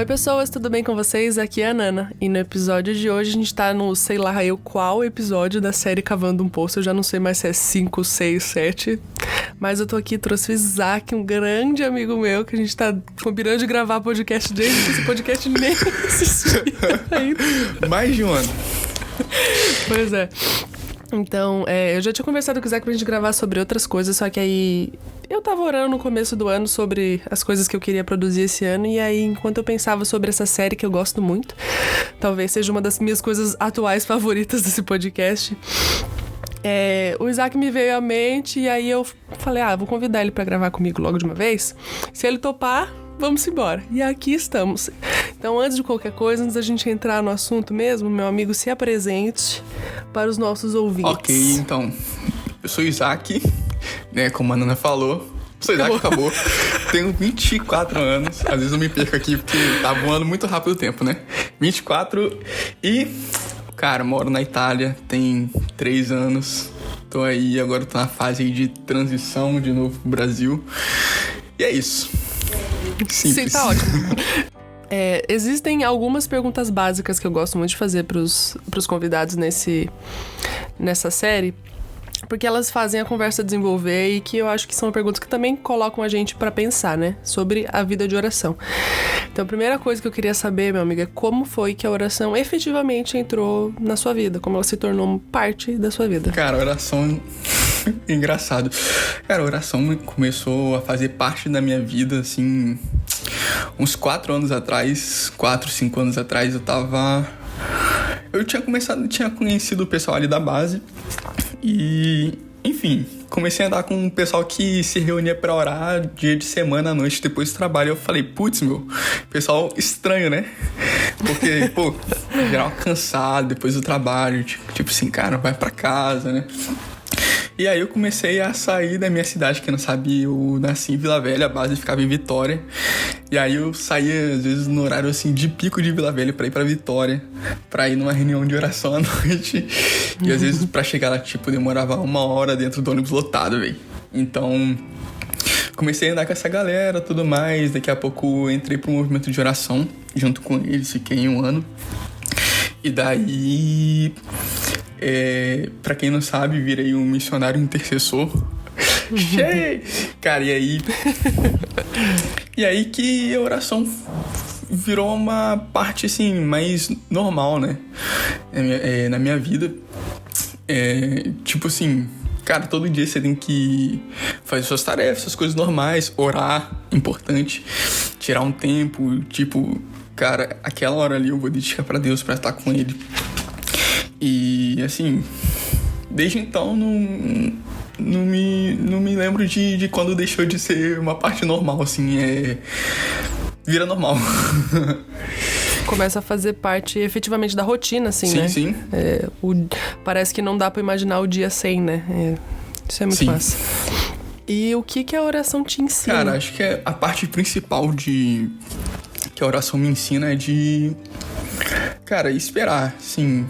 Oi pessoas, tudo bem com vocês? Aqui é a Nana. E no episódio de hoje a gente tá no sei lá eu qual episódio da série Cavando um Poço. Eu já não sei mais se é 5, 6, 7. Mas eu tô aqui, trouxe o Isaac, um grande amigo meu, que a gente tá combinando de gravar podcast desde que esse podcast nem assistiu ainda. Mais de um ano. Pois é. Então, eu já tinha conversado com o Isaac pra gente gravar sobre outras coisas, só que aí eu tava orando no começo do ano sobre as coisas que eu queria produzir esse ano, e aí enquanto eu pensava sobre essa série que eu gosto muito, talvez seja uma das minhas coisas atuais favoritas desse podcast, o Isaac me veio à mente, e aí eu falei, vou convidar ele pra gravar comigo logo de uma vez. Se ele topar, vamos embora. E aqui estamos. Então, antes de qualquer coisa, antes da gente entrar no assunto mesmo, meu amigo, se apresente para os nossos ouvintes. Ok, então, eu sou Isaac, né, como a Nana falou. Sou Isaac, acabou. Tenho 24 anos. Às vezes eu me perco aqui porque tá voando muito rápido o tempo, né? 24 e, cara, moro na Itália, tem 3 anos. Tô aí, agora tô na fase aí de transição de novo pro Brasil. E é isso. Simples. Sim, tá ótimo. Existem algumas perguntas básicas que eu gosto muito de fazer pros convidados nessa série, porque elas fazem a conversa desenvolver e que eu acho que são perguntas que também colocam a gente pra pensar, né? Sobre a vida de oração. Então, a primeira coisa que eu queria saber, meu amigo, é como foi que a oração efetivamente entrou na sua vida? Como ela se tornou parte da sua vida? Cara, a oração... Engraçado. Cara, a oração começou a fazer parte da minha vida, assim... Uns 4 anos atrás, 4, 5 anos atrás, eu tinha conhecido o pessoal ali da base e, enfim, comecei a andar com um pessoal que se reunia pra orar dia de semana à noite depois do trabalho. Eu falei, putz, pessoal estranho, né? Porque, geral cansado depois do trabalho, tipo assim, cara, vai pra casa, né? E aí eu comecei a sair da minha cidade, quem não sabe, eu nasci em Vila Velha, a base ficava em Vitória. E aí eu saía, às vezes, no horário, assim, de pico de Vila Velha pra ir pra Vitória, pra ir numa reunião de oração à noite. E às vezes, pra chegar lá, demorava 1 hora dentro do ônibus lotado, velho. Então, comecei a andar com essa galera, tudo mais. Daqui a pouco entrei pro movimento de oração, junto com eles, fiquei 1 ano. E daí... pra quem não sabe, virei um missionário intercessor. Cheio! Cara, e aí que a oração virou uma parte, assim, mais normal, né? Na minha vida. Tipo assim, cara, todo dia você tem que fazer suas tarefas, suas coisas normais, orar, importante, tirar um tempo, cara, aquela hora ali eu vou dedicar pra Deus, pra estar com Ele. E, assim, desde então não me lembro de quando deixou de ser uma parte normal, assim, vira normal. Começa a fazer parte efetivamente da rotina, assim, sim, né? Sim, parece que não dá pra imaginar o dia sem, né? Isso é muito massa. E o que a oração te ensina? Cara, acho que a parte principal que a oração me ensina é de, cara, esperar, sim.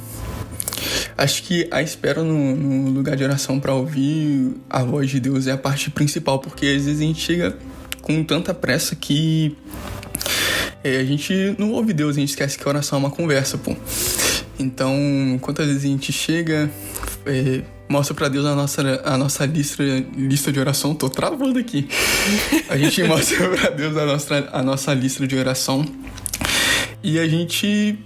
Acho que a espera no lugar de oração pra ouvir a voz de Deus é a parte principal, porque às vezes a gente chega com tanta pressa que a gente não ouve Deus, a gente esquece que a oração é uma conversa, Então, quantas vezes a gente chega, mostra pra Deus a nossa lista de oração, tô travando aqui. A gente mostra pra Deus a nossa lista de oração e a gente,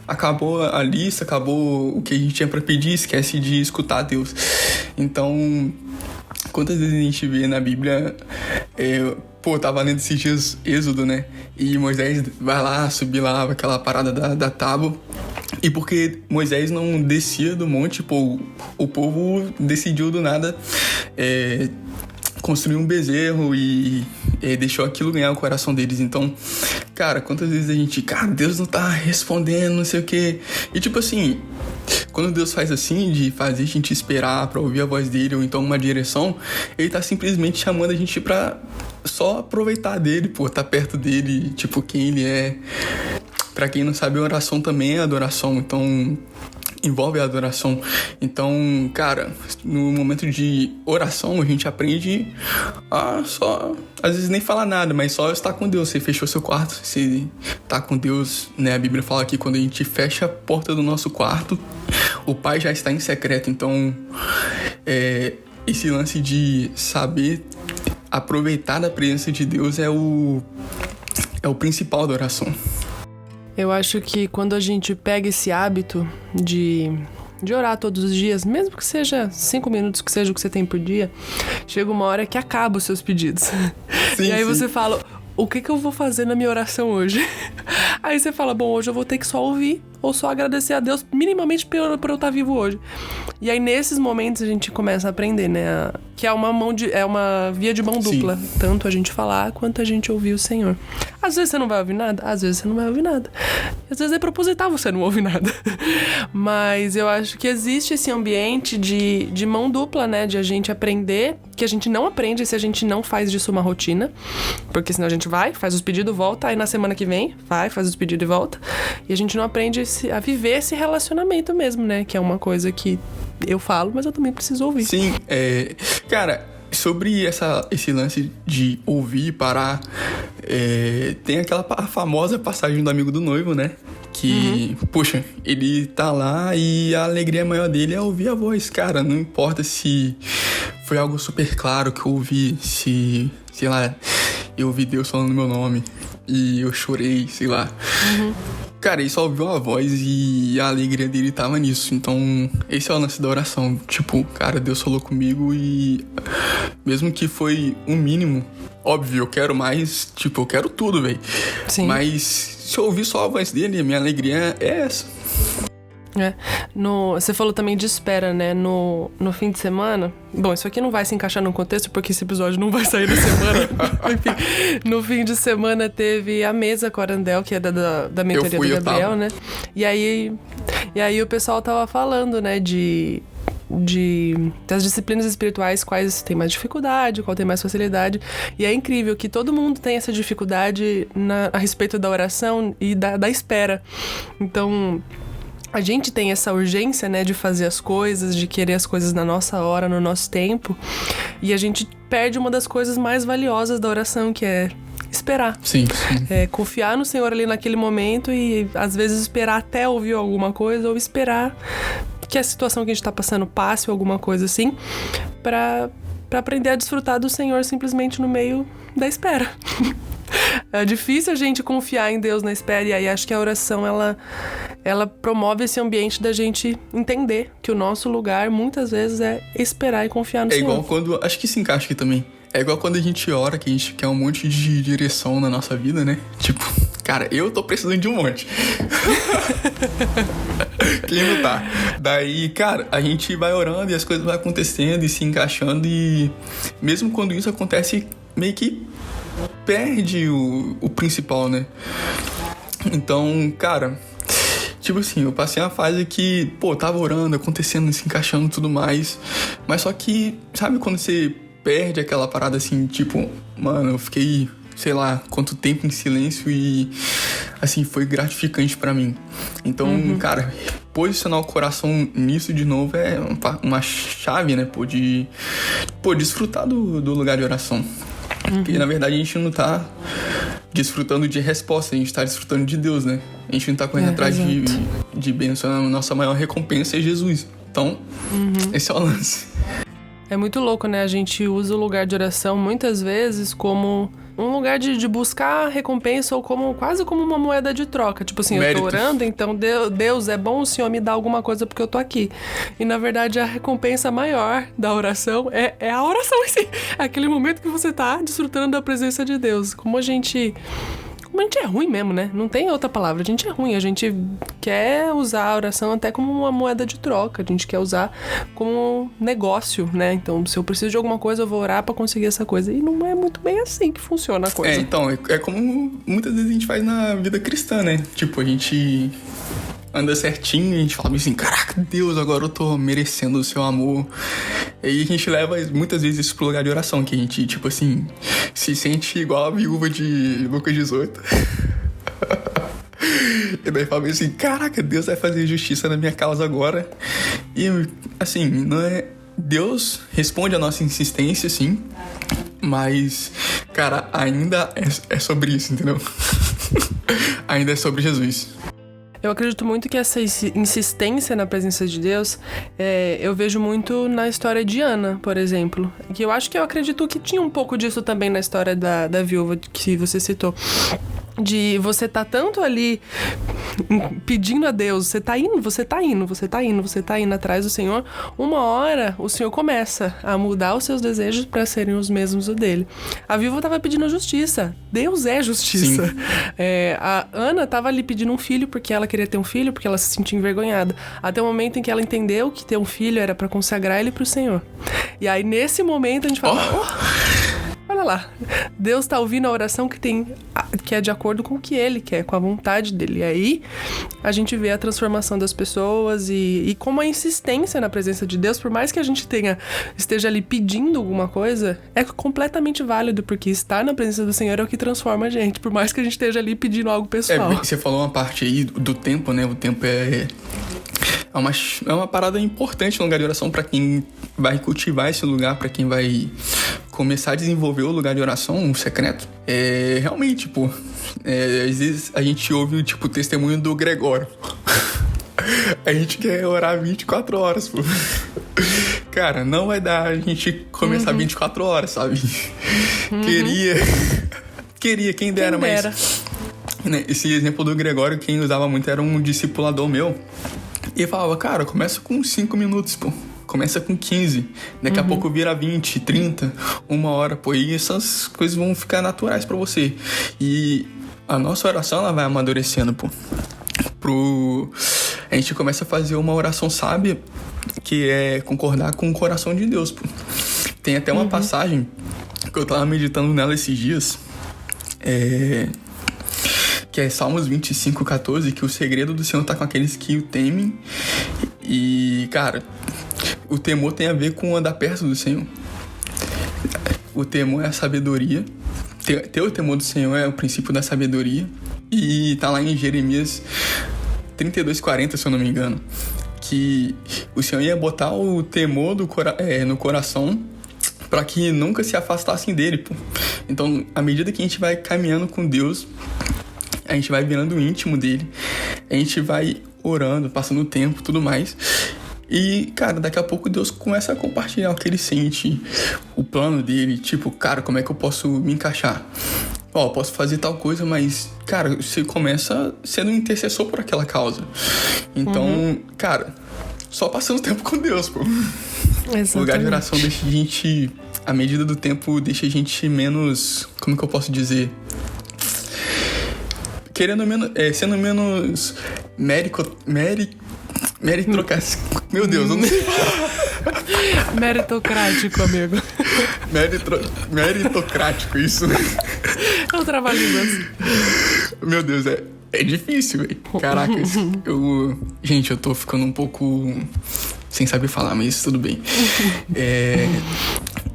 acabou a lista, acabou o que a gente tinha pra pedir, esquece de escutar a Deus. Então, quantas vezes a gente vê na Bíblia, tava lendo esses dias Êxodo, né? E Moisés vai lá, subir lá aquela parada da tábua. E porque Moisés não descia do monte, o povo decidiu do nada construir um bezerro e deixou aquilo ganhar o coração deles. Então, cara, quantas vezes a gente... Cara, Deus não tá respondendo, não sei o quê. E assim, quando Deus faz assim, de fazer a gente esperar pra ouvir a voz dele, ou então uma direção, ele tá simplesmente chamando a gente pra só aproveitar dele, tá perto dele, quem ele é. Pra quem não sabe, a oração também é adoração. Então, envolve a adoração. Então, cara, no momento de oração, a gente aprende a só, às vezes nem falar nada, mas só estar com Deus. Você fechou seu quarto, você tá com Deus, né? A Bíblia fala que quando a gente fecha a porta do nosso quarto, o Pai já está em secreto. Então, esse lance de saber aproveitar da presença de Deus é o principal da oração. Eu acho que quando a gente pega esse hábito de orar todos os dias, mesmo que seja 5 minutos, que seja o que você tem por dia, chega uma hora que acaba os seus pedidos. Sim, e aí sim. você fala, o que eu vou fazer na minha oração hoje? Aí você fala, bom, hoje eu vou ter que só ouvir ou só agradecer a Deus minimamente por eu estar vivo hoje. E aí nesses momentos a gente começa a aprender, né? Que é uma via de mão dupla. Sim. Tanto a gente falar quanto a gente ouvir o Senhor. Às vezes você não vai ouvir nada, às vezes você não vai ouvir nada. Às vezes é proposital você não ouvir nada. Mas eu acho que existe esse ambiente de mão dupla, né? De a gente aprender, que a gente não aprende se a gente não faz disso uma rotina. Porque senão a gente vai, faz os pedidos, volta, aí na semana que vem, faz os pedidos e volta. E a gente não aprende a viver esse relacionamento mesmo, né? Que é uma coisa que eu falo, mas eu também preciso ouvir. Sim, cara, sobre esse lance de ouvir e parar, tem aquela famosa passagem do amigo do noivo, né? Que, poxa, ele tá lá e a alegria maior dele é ouvir a voz. Cara, não importa se foi algo super claro que eu ouvi, se, sei lá, eu ouvi Deus falando meu nome e eu chorei, sei lá. Cara, ele só ouviu a voz e a alegria dele tava nisso. Então, esse é o lance da oração. Tipo, cara, Deus falou comigo e mesmo que foi um mínimo, óbvio, eu quero mais, tipo, eu quero tudo, velho. Sim. Mas se eu ouvir só a voz dele, a minha alegria é essa. Você falou também de espera, né? No fim de semana. Bom, isso aqui não vai se encaixar no contexto porque esse episódio não vai sair na semana. Enfim, no fim de semana teve a mesa com a Arandel, que é da mentoria do Gabriel, né? E aí o pessoal tava falando, né, das disciplinas espirituais, quais tem mais dificuldade, qual tem mais facilidade. E é incrível que todo mundo tem essa dificuldade a respeito da oração e da espera. Então, a gente tem essa urgência, né, de fazer as coisas, de querer as coisas na nossa hora, no nosso tempo. E a gente perde uma das coisas mais valiosas da oração, que é esperar. Sim. Confiar no Senhor ali naquele momento e, às vezes, esperar até ouvir alguma coisa ou esperar que a situação que a gente tá passando passe ou alguma coisa assim, pra aprender a desfrutar do Senhor simplesmente no meio da espera. É difícil a gente confiar em Deus na espera, e aí acho que a oração, ela promove esse ambiente da gente entender que o nosso lugar, muitas vezes, é esperar e confiar no Senhor. É igual quando... Acho que se encaixa aqui também. É igual quando a gente ora, que a gente quer um monte de direção na nossa vida, né? Tipo, cara, eu tô precisando de um monte. Quem não tá? Daí, cara, a gente vai orando e as coisas vão acontecendo e se encaixando, e mesmo quando isso acontece, meio que perde o principal, né? Então, cara, tipo assim, eu passei uma fase que, tava orando, acontecendo, se encaixando e tudo mais, mas só que, sabe quando você perde aquela parada assim, tipo, mano, eu fiquei, sei lá, quanto tempo em silêncio e, assim, foi gratificante pra mim. Então, cara, posicionar o coração nisso de novo é uma chave, né, de desfrutar do lugar de oração. Porque, na verdade, a gente não tá desfrutando de resposta, a gente tá desfrutando de Deus, né? A gente não tá correndo atrás de bênção, a nossa maior recompensa é Jesus. Então, esse é o lance. É muito louco, né? A gente usa o lugar de oração muitas vezes como um lugar de buscar recompensa, ou quase como uma moeda de troca. Tipo assim, Méritos. Eu tô orando, então Deus, é bom o Senhor me dar alguma coisa porque eu tô aqui. E na verdade a recompensa maior da oração é a oração em si. É aquele momento que você tá desfrutando da presença de Deus. Como a gente é ruim mesmo, né? Não tem outra palavra. A gente é ruim. A gente quer usar a oração até como uma moeda de troca. A gente quer usar como negócio, né? Então, se eu preciso de alguma coisa, eu vou orar pra conseguir essa coisa. E não é muito bem assim que funciona a coisa. Então, é como muitas vezes a gente faz na vida cristã, né? Tipo, a gente anda certinho e a gente fala assim, caraca, Deus, agora eu tô merecendo o seu amor. E aí a gente leva muitas vezes isso pro lugar de oração, que a gente, tipo assim, se sente igual a viúva de Lucas 18. E daí falei assim, caraca, Deus vai fazer justiça na minha causa agora. E, assim, não é... Deus responde a nossa insistência, sim. Mas, cara, ainda é sobre isso, entendeu? Ainda é sobre Jesus. Eu acredito muito que essa insistência na presença de Deus, eu vejo muito na história de Ana, por exemplo. Que eu acredito que tinha um pouco disso também na história da viúva que você citou. De você tá tanto ali pedindo a Deus, você tá indo atrás do Senhor, uma hora o Senhor começa a mudar os seus desejos para serem os mesmos do dele. A viúva tava pedindo justiça, Deus é justiça. A Ana tava ali pedindo um filho porque ela queria ter um filho, porque ela se sentia envergonhada, até o momento em que ela entendeu que ter um filho era para consagrar ele pro Senhor. E aí nesse momento a gente fala, olha lá, Deus tá ouvindo a oração que é de acordo com o que Ele quer, com a vontade dele. E aí a gente vê a transformação das pessoas e como a insistência na presença de Deus, por mais que a gente esteja ali pedindo alguma coisa, é completamente válido, porque estar na presença do Senhor é o que transforma a gente, por mais que a gente esteja ali pedindo algo pessoal. Você falou uma parte aí do tempo, né? O tempo é uma parada importante no lugar de oração para quem vai cultivar esse lugar, para quem vai começar a desenvolver o lugar de oração, um secreto. Realmente, às vezes a gente ouve, o testemunho do Gregório. A gente quer orar 24 horas, pô. Cara, não vai dar a gente começar 24 horas, sabe? Queria, quem dera, mas... Né, esse exemplo do Gregório, quem usava muito era um discipulador meu. E falava, cara, começa com 5 minutos, pô. Começa com 15. Daqui a pouco vira 20, 30, 1 hora, pô. E essas coisas vão ficar naturais pra você. E a nossa oração, ela vai amadurecendo, pô. A gente começa a fazer uma oração sábia, que é concordar com o coração de Deus, pô. Tem até uma passagem que eu tava meditando nela esses dias. Que é Salmos 25:14, que o segredo do Senhor tá com aqueles que o temem. E, cara, o temor tem a ver com andar perto do Senhor. O temor é a sabedoria. Ter o temor do Senhor é o princípio da sabedoria. E tá lá em Jeremias 32:40, se eu não me engano, que o Senhor ia botar o temor no coração para que nunca se afastassem dele, pô. Então, à medida que a gente vai caminhando com Deus, a gente vai virando íntimo dele, a gente vai orando, passando o tempo, tudo mais. E, cara, daqui a pouco Deus começa a compartilhar o que ele sente, o plano dele, cara, como é que eu posso me encaixar? Posso fazer tal coisa, mas, cara, você começa sendo um intercessor por aquela causa. Então, cara, só passando tempo com Deus, pô. Exatamente. O lugar de oração deixa a gente, à medida do tempo, deixa a gente menos, como que eu posso dizer? Sendo menos meu Deus, eu não sei falar. Meritocrático, amigo. Meritocrático, isso. É um trabalho imenso. Meu Deus, é difícil, velho. Caraca, gente, eu tô ficando um pouco sem saber falar, mas tudo bem.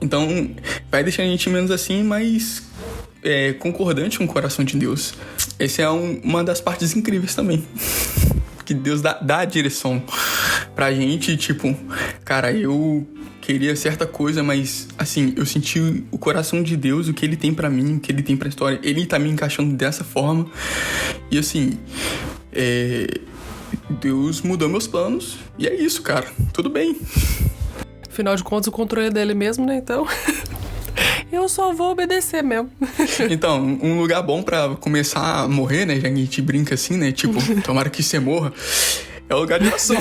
Então, vai deixando a gente menos assim, mas concordante com o coração de Deus. Essa é uma das partes incríveis também. Que Deus dá a direção pra gente, cara, eu queria certa coisa, mas, assim, eu senti o coração de Deus, o que Ele tem pra mim, o que Ele tem pra história, Ele tá me encaixando dessa forma. E, assim, Deus mudou meus planos, e é isso, cara, tudo bem. Afinal de contas, o controle é dele mesmo, né, então... Eu só vou obedecer mesmo. Então, um lugar bom pra começar a morrer, né? Já que a gente brinca assim, né? Tomara que você morra. É o lugar de oração.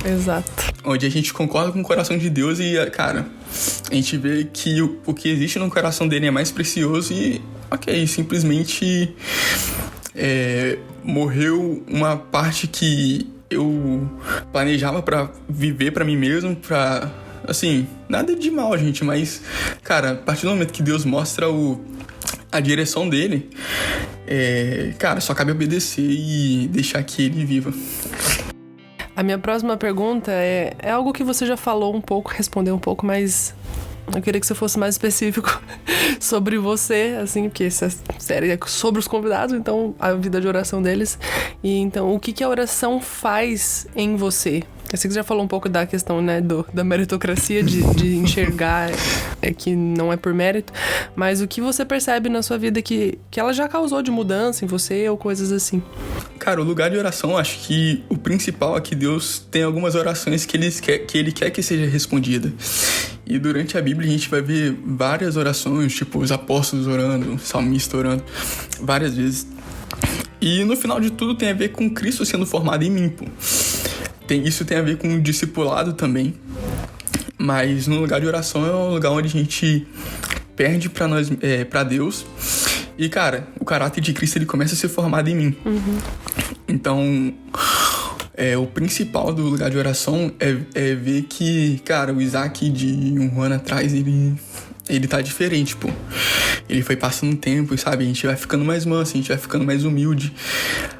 Exato. Onde a gente concorda com o coração de Deus e, cara, a gente vê que o que existe no coração dele é mais precioso e, ok, simplesmente morreu uma parte que eu planejava pra viver pra mim mesmo, pra... Assim, nada de mal, gente, mas, cara, a partir do momento que Deus mostra a direção dele, cara, só cabe obedecer e deixar que ele viva. A minha próxima pergunta é algo que você já falou um pouco, respondeu um pouco, mas eu queria que você fosse mais específico sobre você, assim, porque essa série é sobre os convidados, então a vida de oração deles. E então, o que a oração faz em você? Eu sei que você já falou um pouco da questão, né, da meritocracia, de enxergar que não é por mérito, mas o que você percebe na sua vida que ela já causou de mudança em você ou coisas assim? Cara, o lugar de oração, acho que o principal é que Deus tem algumas orações que Ele quer que seja respondida. E durante a Bíblia a gente vai ver várias orações, tipo os apóstolos orando, o salmista orando, várias vezes. E no final de tudo tem a ver com Cristo sendo formado em mim, pô. Isso tem a ver com o discipulado também. Mas no lugar de oração é um lugar onde a gente perde pra Deus. E, cara, o caráter de Cristo ele começa a ser formado em mim. Uhum. Então, o principal do lugar de oração é ver que, cara, o Isaac de um ano atrás, ele tá diferente, pô. Ele foi passando tempo, sabe? A gente vai ficando mais manso, a gente vai ficando mais humilde.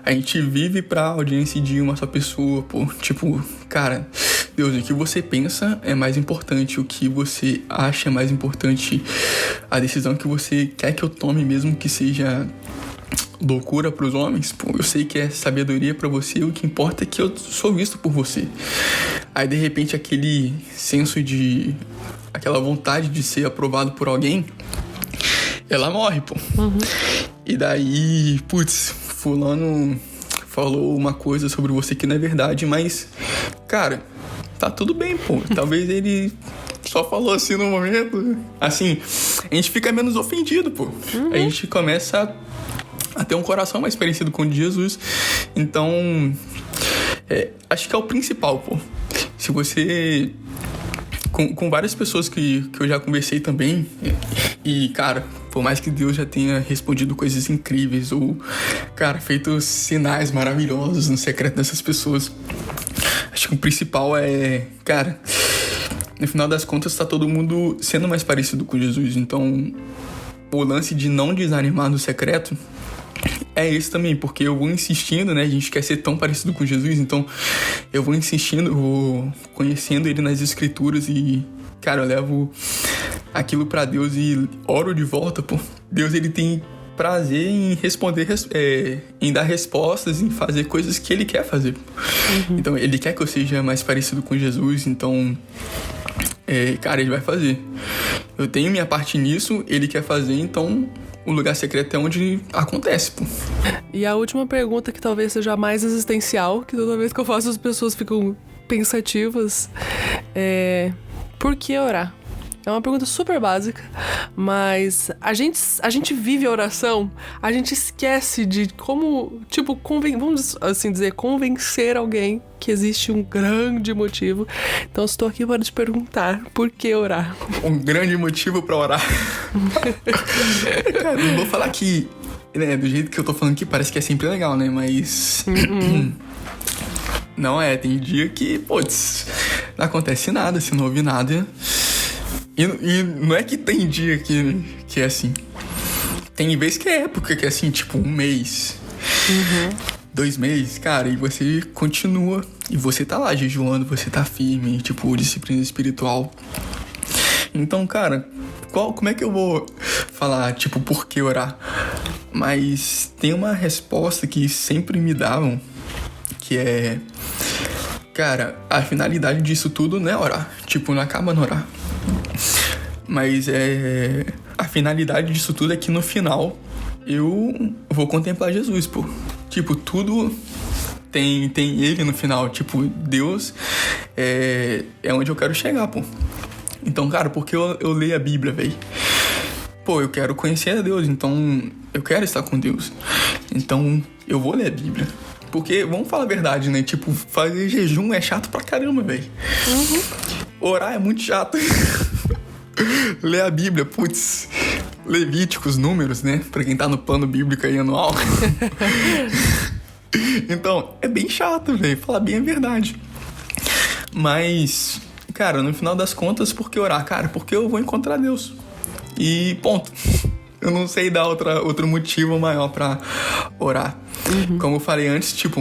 A gente vive pra audiência de uma só pessoa, pô. Tipo, cara, Deus, o que você pensa é mais importante, o que você acha é mais importante, a decisão que você quer que eu tome, mesmo que seja loucura pros homens, pô, eu sei que é sabedoria pra você, o que importa é que eu sou visto por você. Aí, de repente, aquele senso de... aquela vontade de ser aprovado por alguém, ela morre, pô. Uhum. E daí, putz, fulano falou uma coisa sobre você que não é verdade, mas, cara, tá tudo bem, pô. Talvez ele só falou assim no momento. Assim, a gente fica menos ofendido, pô. Uhum. A gente começa a ter um coração mais parecido com o de Jesus. Então, acho que é o principal, pô. Se você... Com várias pessoas que eu já conversei também, e, cara, por mais que Deus já tenha respondido coisas incríveis ou, cara, feito sinais maravilhosos no secreto dessas pessoas, acho que o principal é, cara, no final das contas tá todo mundo sendo mais parecido com Jesus. Então, o lance de não desanimar no secreto é esse também, porque eu vou insistindo, né? A gente quer ser tão parecido com Jesus, então eu vou insistindo, eu vou conhecendo Ele nas Escrituras e, cara, eu levo aquilo pra Deus e oro de volta, pô. Deus, Ele tem prazer em responder, em dar respostas, em fazer coisas que Ele quer fazer. Uhum. Então, Ele quer que eu seja mais parecido com Jesus, então... cara, Ele vai fazer. Eu tenho minha parte nisso, Ele quer fazer, então... o lugar secreto é onde acontece, pô. E a última pergunta, que talvez seja a mais existencial, que toda vez que eu faço as pessoas ficam pensativas, por que orar? É uma pergunta super básica, mas a gente vive a oração, a gente esquece de como, tipo, vamos assim dizer, convencer alguém que existe um grande motivo. Então eu estou aqui para te perguntar, por que orar? Um grande motivo pra orar? Cara, não vou falar que, né, do jeito que eu tô falando aqui, parece que é sempre legal, né, mas... Não tem dia que, putz, não acontece nada, se não ouve nada... E não é que tem dia que é assim. Tem vez que é época que é assim, tipo, 1 mês, 2 meses, cara, e você continua. E você tá lá jejuando, você tá firme, tipo, disciplina espiritual. Então, cara, como é que eu vou falar, tipo, por que orar? Mas tem uma resposta que sempre me davam, que é... Cara, a finalidade disso tudo não é orar. Tipo, não acaba no orar. Mas a finalidade disso tudo é que no final eu vou contemplar Jesus, pô. Tipo, tudo tem Ele no final. Tipo, Deus é onde eu quero chegar, pô. Então, cara, porque eu leio a Bíblia, velho? Pô, eu quero conhecer a Deus, então eu quero estar com Deus. Então eu vou ler a Bíblia. Porque, vamos falar a verdade, né? Tipo, fazer jejum é chato pra caramba, velho. Orar é muito chato. Ler a Bíblia, putz, Levíticos, Números, né? Pra quem tá no plano bíblico aí anual. Então, é bem chato, velho. Falar bem a verdade. Mas, cara, no final das contas, por que orar? Cara, porque eu vou encontrar Deus. E ponto. Eu não sei dar outro motivo maior pra orar. Como eu falei antes, tipo,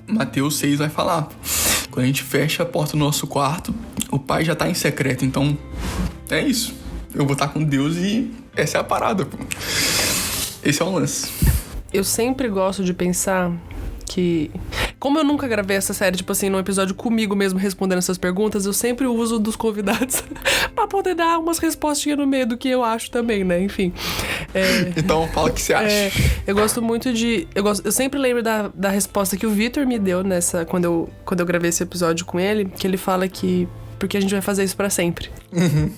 Mateus 6 vai falar. Quando a gente fecha a porta do nosso quarto, o Pai já tá em secreto, então é isso. Eu vou estar com Deus e essa é a parada, pô. Esse é o lance. Eu sempre gosto de pensar que... Como eu nunca gravei essa série, tipo assim, num episódio comigo mesmo respondendo essas perguntas, eu sempre uso dos convidados pra poder dar umas respostinhas no meio do que eu acho também, né? Enfim. Então, fala o que você acha. Eu gosto muito de... Eu sempre lembro da resposta que o Vitor me deu quando eu gravei esse episódio com ele, que ele fala que... Porque a gente vai fazer isso pra sempre. Uhum.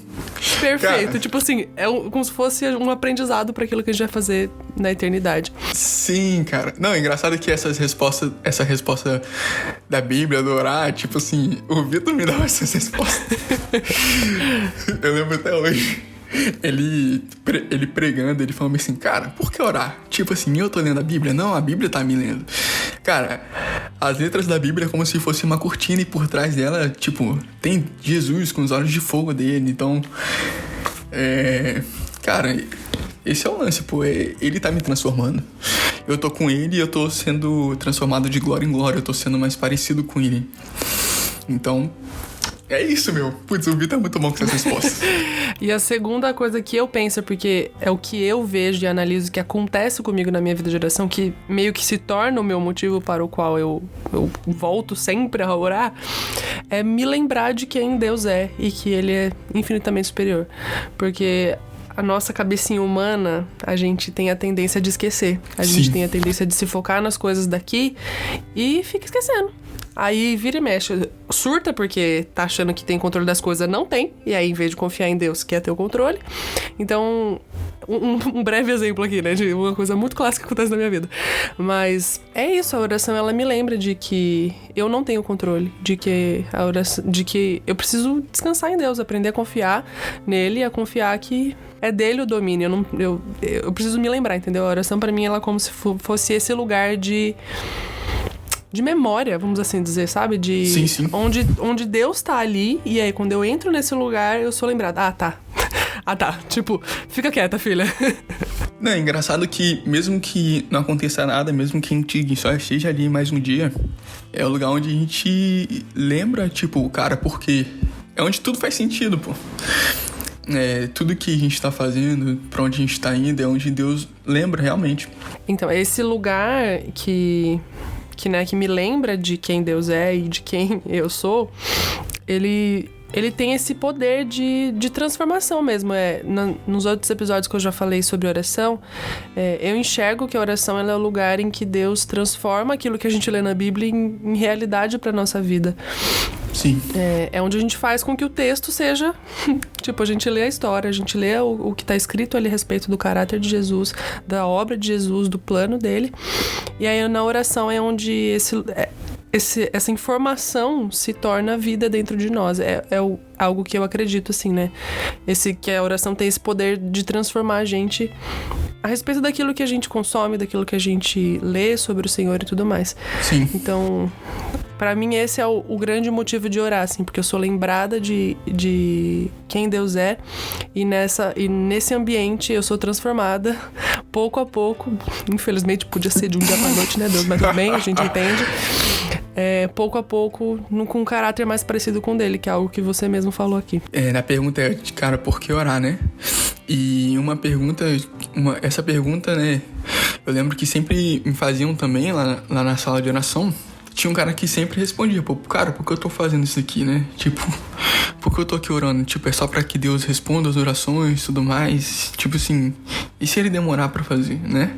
Perfeito. Cara, tipo assim, como se fosse um aprendizado pra aquilo que a gente vai fazer na eternidade. Sim, cara. Não, é engraçado que essa resposta da Bíblia, do orar, tipo assim, o Vitor me dava essas respostas. Eu lembro até hoje. Ele pregando, ele falando assim, cara, por que orar? Tipo assim, eu tô lendo a Bíblia? Não, a Bíblia tá me lendo. Cara, as letras da Bíblia é como se fosse uma cortina e por trás dela, tipo, tem Jesus com os olhos de fogo dele. Então, cara, esse é o lance, pô. Ele tá me transformando. Eu tô com ele e eu tô sendo transformado de glória em glória. Eu tô sendo mais parecido com ele. Então... é isso, meu. Putz, o Vitor é muito bom com essas respostas. E a segunda coisa que eu penso, porque é o que eu vejo e analiso que acontece comigo na minha vida de oração, que meio que se torna o meu motivo para o qual eu volto sempre a orar, é me lembrar de quem Deus é e que Ele é infinitamente superior. Porque a nossa cabecinha humana, a gente tem a tendência de esquecer. A gente tem a tendência de se focar nas coisas daqui e fica esquecendo. Aí vira e mexe, surta porque tá achando que tem controle das coisas, não tem. E aí, em vez de confiar em Deus, quer ter o controle. Então, um breve exemplo aqui, né? De uma coisa muito clássica que acontece na minha vida. Mas é isso, a oração, ela me lembra de que eu não tenho controle. De que eu preciso descansar em Deus, aprender a confiar nele, a confiar que é dele o domínio. Eu preciso me lembrar, entendeu? A oração pra mim, ela é como se fosse esse lugar de memória, vamos assim dizer, sabe? Sim. Onde Deus tá ali, e aí quando eu entro nesse lugar, eu sou lembrada. Ah, tá. Tipo, fica quieta, filha. Não, é engraçado que mesmo que não aconteça nada, mesmo que a gente só esteja ali mais um dia, é o lugar onde a gente lembra, tipo, cara, porque é onde tudo faz sentido, pô. Tudo que a gente tá fazendo, pra onde a gente tá indo, é onde Deus lembra realmente. Então, esse lugar que me lembra de quem Deus é e de quem eu sou, ele tem esse poder de transformação mesmo. Nos outros episódios que eu já falei sobre oração, eu enxergo que a oração ela é o lugar em que Deus transforma aquilo que a gente lê na Bíblia em realidade pra nossa vida. Sim. É onde a gente faz com que o texto seja... tipo, a gente lê a história, a gente lê o que tá escrito ali a respeito do caráter de Jesus, da obra de Jesus, do plano dele. E aí, na oração, é onde essa informação se torna vida dentro de nós. Algo que eu acredito, assim, né? Que a oração tem esse poder de transformar a gente a respeito daquilo que a gente consome, daquilo que a gente lê sobre o Senhor e tudo mais. Sim. Então, pra mim, esse é o grande motivo de orar, assim, porque eu sou lembrada de quem Deus é, e nesse ambiente eu sou transformada pouco a pouco. Infelizmente, podia ser de um dia pra noite, né, Deus? Mas tudo bem, a gente entende. Pouco a pouco, com um caráter mais parecido com o dele, que é algo que você mesmo falou aqui. Na pergunta cara, por que orar, né? E essa pergunta, né, eu lembro que sempre me faziam também lá na sala de oração. Tinha um cara que sempre respondia, pô, cara, por que eu tô fazendo isso aqui, né? Tipo, por que eu tô aqui orando? Tipo, é só pra que Deus responda as orações e tudo mais? Tipo assim, e se ele demorar pra fazer, né?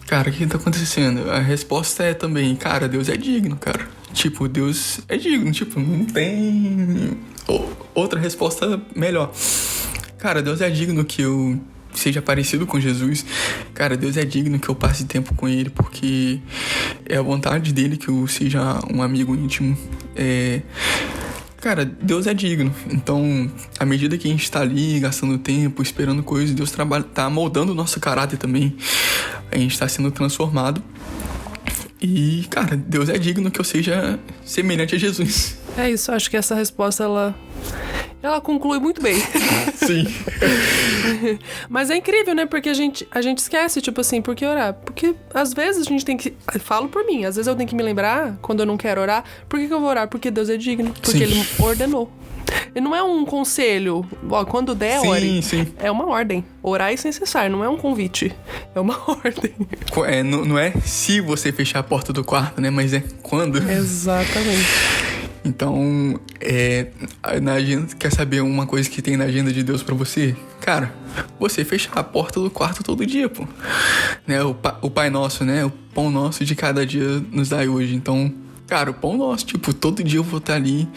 Cara, o que tá acontecendo? A resposta é também, cara, Deus é digno, cara. Tipo, Deus é digno, tipo, não tem outra resposta melhor. Cara, Deus é digno que eu seja parecido com Jesus. Cara, Deus é digno que eu passe tempo com Ele, porque é a vontade dele que eu seja um amigo íntimo. Cara, Deus é digno. Então, à medida que a gente tá ali, gastando tempo, esperando coisas, Deus tá moldando o nosso caráter também. A gente tá sendo transformado. E, cara, Deus é digno que eu seja semelhante a Jesus. É isso, acho que essa resposta, ela ela conclui muito bem. Sim. Mas é incrível, né? Porque a gente esquece, tipo assim, por que orar? Porque às vezes a gente tem que... Falo por mim, às vezes eu tenho que me lembrar, quando eu não quero orar, por que eu vou orar? Porque Deus é digno. Porque Sim. Ele ordenou. E não é um conselho. Ó, quando der, Sim, ore. sim. É uma ordem. Orar é sem cessar, não é um convite. É uma ordem. Não é se você fechar a porta do quarto, né? Mas é quando. Exatamente. Então, na agenda, quer saber uma coisa que tem na agenda de Deus pra você? Cara, você fechar a porta do quarto todo dia, pô. Né? O Pai Nosso, né? O pão nosso de cada dia nos dai hoje. Então, cara, o pão nosso, tipo, todo dia eu vou estar ali,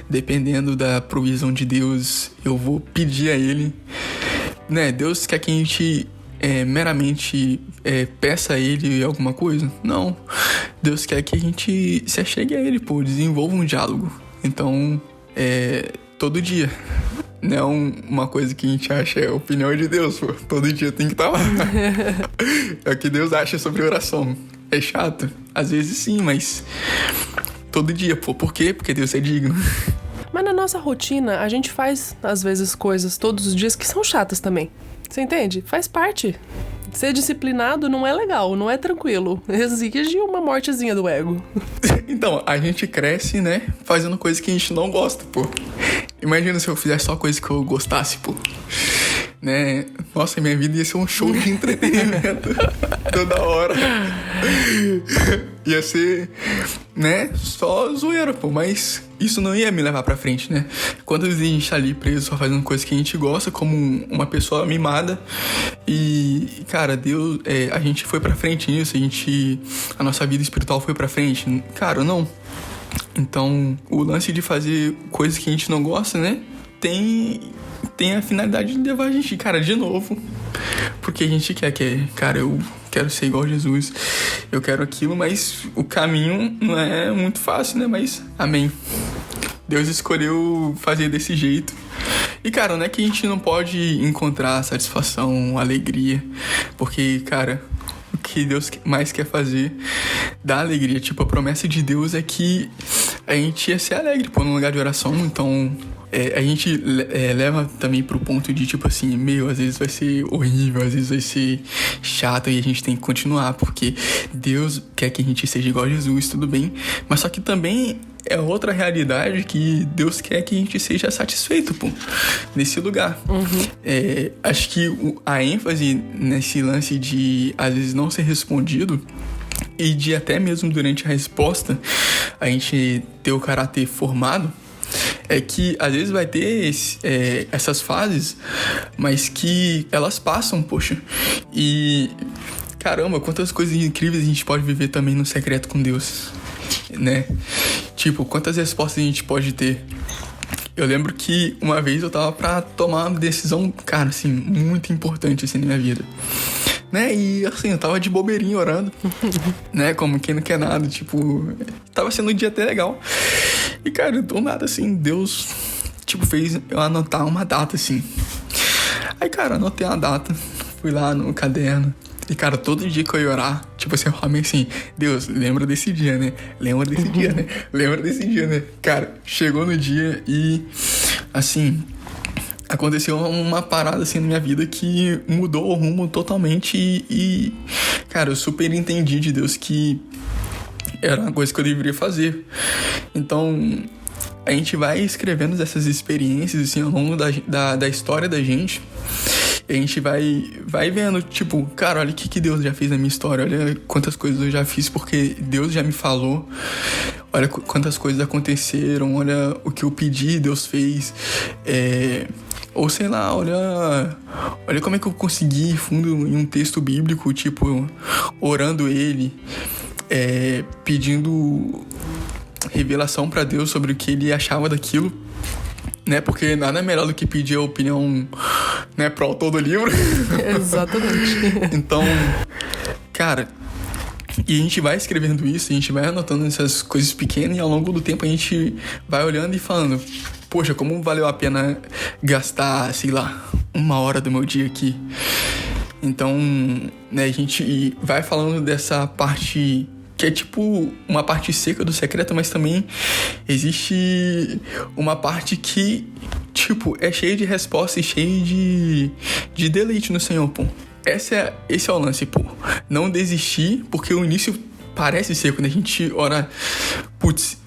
dependendo da provisão de Deus, eu vou pedir a Ele, né? Deus quer que a gente meramente peça a Ele alguma coisa? Não. Deus quer que a gente se achegue a Ele, pô, desenvolva um diálogo. Então, todo dia. Não uma coisa que a gente acha é a opinião de Deus, pô. Todo dia tem que estar lá. É o que Deus acha sobre oração. É chato? Às vezes sim, mas todo dia, pô. Por quê? Porque Deus é digno. Mas na nossa rotina, a gente faz, às vezes, coisas todos os dias que são chatas também. Você entende? Faz parte. Ser disciplinado não é legal, não é tranquilo. Exige uma mortezinha do ego. Então, a gente cresce, né? Fazendo coisas que a gente não gosta, pô. Imagina se eu fizesse só coisa que eu gostasse, pô. Né? Nossa, minha vida ia ser um show de entretenimento toda hora. Ia ser, né? Só zoeira, pô. Mas isso não ia me levar pra frente, né? Quantas vezes a gente tá ali preso só fazendo coisas que a gente gosta, como uma pessoa mimada. E, cara, Deus, a gente foi pra frente nisso, a nossa vida espiritual foi pra frente. Cara, não. Então, o lance de fazer coisas que a gente não gosta, né? Tem a finalidade de levar a gente, cara, de novo. Porque a gente quer, cara, eu quero ser igual a Jesus, eu quero aquilo, mas o caminho não é muito fácil, né? Mas, amém. Deus escolheu fazer desse jeito. E, cara, não é que a gente não pode encontrar satisfação, alegria, porque, cara, o que Deus mais quer fazer dá alegria. Tipo, a promessa de Deus é que a gente ia ser alegre, pô, num lugar de oração. Então, a gente leva também pro ponto de, tipo assim, às vezes vai ser horrível, às vezes vai ser chato e a gente tem que continuar, porque Deus quer que a gente seja igual a Jesus, tudo bem. Mas só que também é outra realidade que Deus quer que a gente seja satisfeito, pô, nesse lugar. Acho que a ênfase nesse lance de, às vezes, não ser respondido e de até mesmo durante a resposta a gente ter o caráter formado, é que às vezes vai ter essas fases, mas que elas passam, poxa. E caramba, quantas coisas incríveis a gente pode viver também no secreto com Deus, né? Tipo, quantas respostas a gente pode ter. Eu lembro que uma vez eu tava pra tomar uma decisão, cara, assim, muito importante assim na minha vida, né? E assim, eu tava de bobeirinho orando, né? Como quem não quer nada, tipo, tava sendo um dia até legal. E, cara, do nada, assim, Deus, tipo, fez eu anotar uma data, assim. Aí, cara, anotei uma data, fui lá no caderno. E, cara, todo dia que eu ia orar, tipo assim, eu falei assim, Deus, lembra desse dia, né? Lembra desse dia, né? Lembra desse dia, né? Cara, chegou no dia e, assim, aconteceu uma parada, assim, na minha vida que mudou o rumo totalmente e cara, eu super entendi de Deus que era uma coisa que eu deveria fazer. Então, a gente vai escrevendo essas experiências, assim, ao longo da história da gente. E a gente vai vendo, tipo, cara, olha o que Deus já fez na minha história. Olha quantas coisas eu já fiz porque Deus já me falou. Olha quantas coisas aconteceram. Olha o que eu pedi, Deus fez. Ou sei lá, olha como é que eu consegui ir fundo em um texto bíblico, tipo, orando ele, pedindo revelação pra Deus sobre o que ele achava daquilo, né? Porque nada melhor do que pedir a opinião, né, pro autor do livro. Exatamente. Então, cara, e a gente vai escrevendo isso, a gente vai anotando essas coisas pequenas e ao longo do tempo a gente vai olhando e falando, poxa, como valeu a pena gastar, sei lá, 1 hora do meu dia aqui. Então, né, a gente vai falando dessa parte que é tipo uma parte seca do secreto, mas também existe uma parte que tipo, é cheio de resposta e cheio de deleite no Senhor, pô. Esse é o lance, pô. Não desistir, porque o início parece ser, quando a gente ora,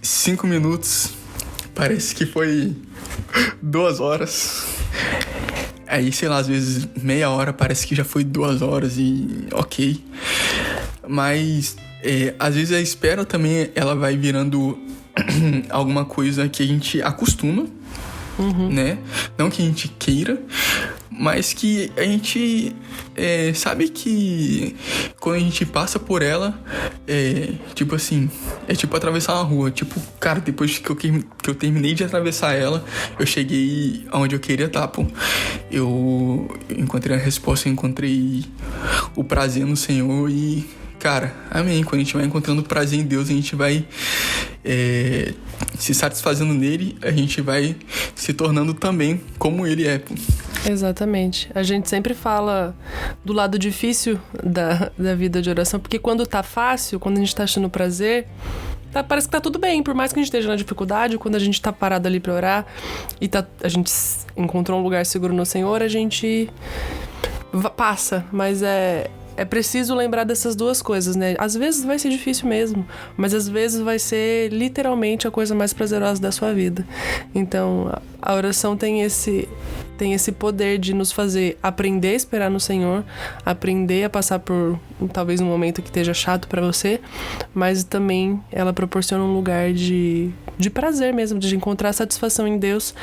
5 minutos, parece que foi 2 horas. Aí, sei lá, às vezes meia hora parece que já foi 2 horas e ok. Mas, às vezes a espera também, ela vai virando alguma coisa que a gente acostuma, né? Não que a gente queira, mas que a gente sabe que quando a gente passa por ela, tipo assim, é tipo atravessar uma rua. Tipo, cara, depois que eu terminei de atravessar ela, eu cheguei aonde eu queria estar, pô. Eu encontrei a resposta, eu encontrei o prazer no Senhor e, cara, amém. Quando a gente vai encontrando prazer em Deus, a gente vai se satisfazendo nele, a gente vai se tornando também como ele é, pô. Exatamente. A gente sempre fala do lado difícil da vida de oração, porque quando tá fácil, quando a gente tá achando prazer, parece que tá tudo bem, por mais que a gente esteja na dificuldade. Quando a gente tá parado ali pra orar e a gente encontrou um lugar seguro no Senhor, a gente passa, mas é preciso lembrar dessas duas coisas, né? Às vezes vai ser difícil mesmo, mas às vezes vai ser literalmente a coisa mais prazerosa da sua vida. Então, a oração tem esse poder de nos fazer aprender a esperar no Senhor, aprender a passar por talvez um momento que esteja chato pra você, mas também ela proporciona um lugar de prazer mesmo, de encontrar satisfação em Deus,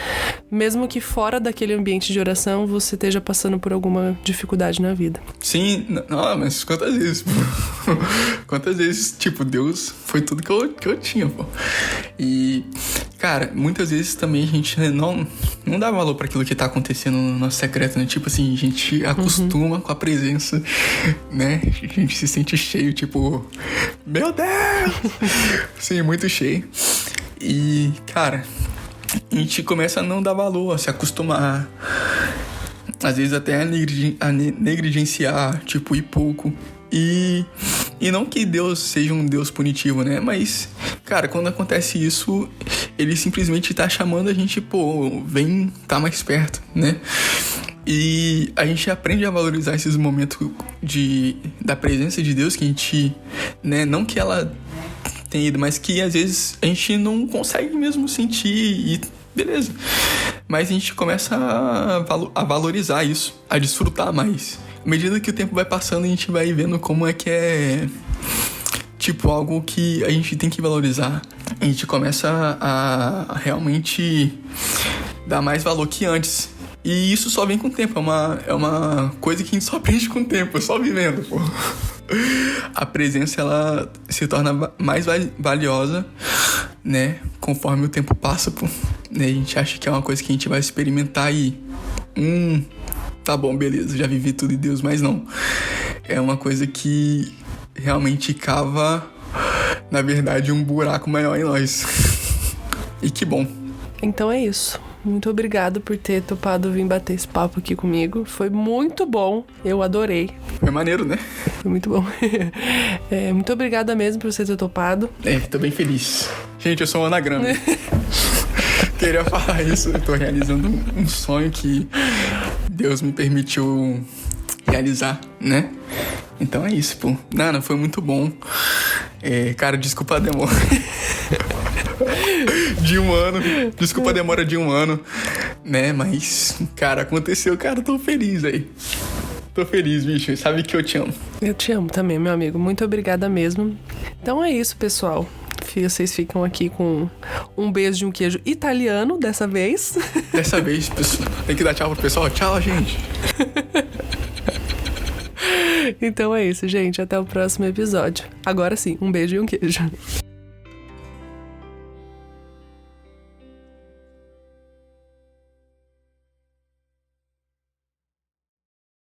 mesmo que fora daquele ambiente de oração você esteja passando por alguma dificuldade na vida. Sim, não, mas quantas vezes, pô? Quantas vezes, tipo, Deus foi tudo que eu tinha, pô. E, cara, muitas vezes também a gente não dá valor pra aquilo que tá acontecendo no nosso secreto, né? Tipo assim, a gente acostuma com a presença, né? A gente se sente cheio, tipo, meu Deus! Sim, muito cheio. E, cara, a gente começa a não dar valor, a se acostumar, às vezes até a negligenciar, tipo, ir pouco. E não que Deus seja um Deus punitivo, né? Mas, cara, quando acontece isso, ele simplesmente tá chamando a gente, pô, vem, tá mais perto, né? E a gente aprende a valorizar esses momentos da presença de Deus, que a gente, né, não que ela tenha ido, mas que às vezes a gente não consegue mesmo sentir e beleza. Mas a gente começa a valorizar isso, a desfrutar mais. À medida que o tempo vai passando, a gente vai vendo como é que é, tipo, algo que a gente tem que valorizar. A gente começa a realmente dar mais valor que antes. E isso só vem com o tempo, é uma coisa que a gente só aprende com o tempo, só vivendo, pô. A presença, ela se torna mais valiosa, né, conforme o tempo passa, pô. A gente acha que é uma coisa que a gente vai experimentar e... tá bom, beleza, já vivi tudo em Deus, mas não. É uma coisa que realmente cava, na verdade, um buraco maior em nós. E que bom. Então é isso. Muito obrigado por ter topado vir bater esse papo aqui comigo. Foi muito bom. Eu adorei. Foi maneiro, né? Foi muito bom. Muito obrigada mesmo por você ter topado. Tô bem feliz. Gente, eu sou um anagrama. Queria falar isso. Eu tô realizando um sonho que Deus me permitiu realizar, né? Então é isso, pô. Nana, foi muito bom. Cara, desculpa a demora. De 1 ano. Desculpa a demora de 1 ano, né? Mas, cara, aconteceu. Cara, tô feliz aí. Tô feliz, bicho. Sabe que eu te amo. Eu te amo também, meu amigo. Muito obrigada mesmo. Então é isso, pessoal. Vocês ficam aqui com um beijo de um queijo italiano, dessa vez. Dessa vez, pessoal. Tem que dar tchau pro pessoal. Tchau, gente. Então é isso, gente. Até o próximo episódio. Agora sim, um beijo e um queijo.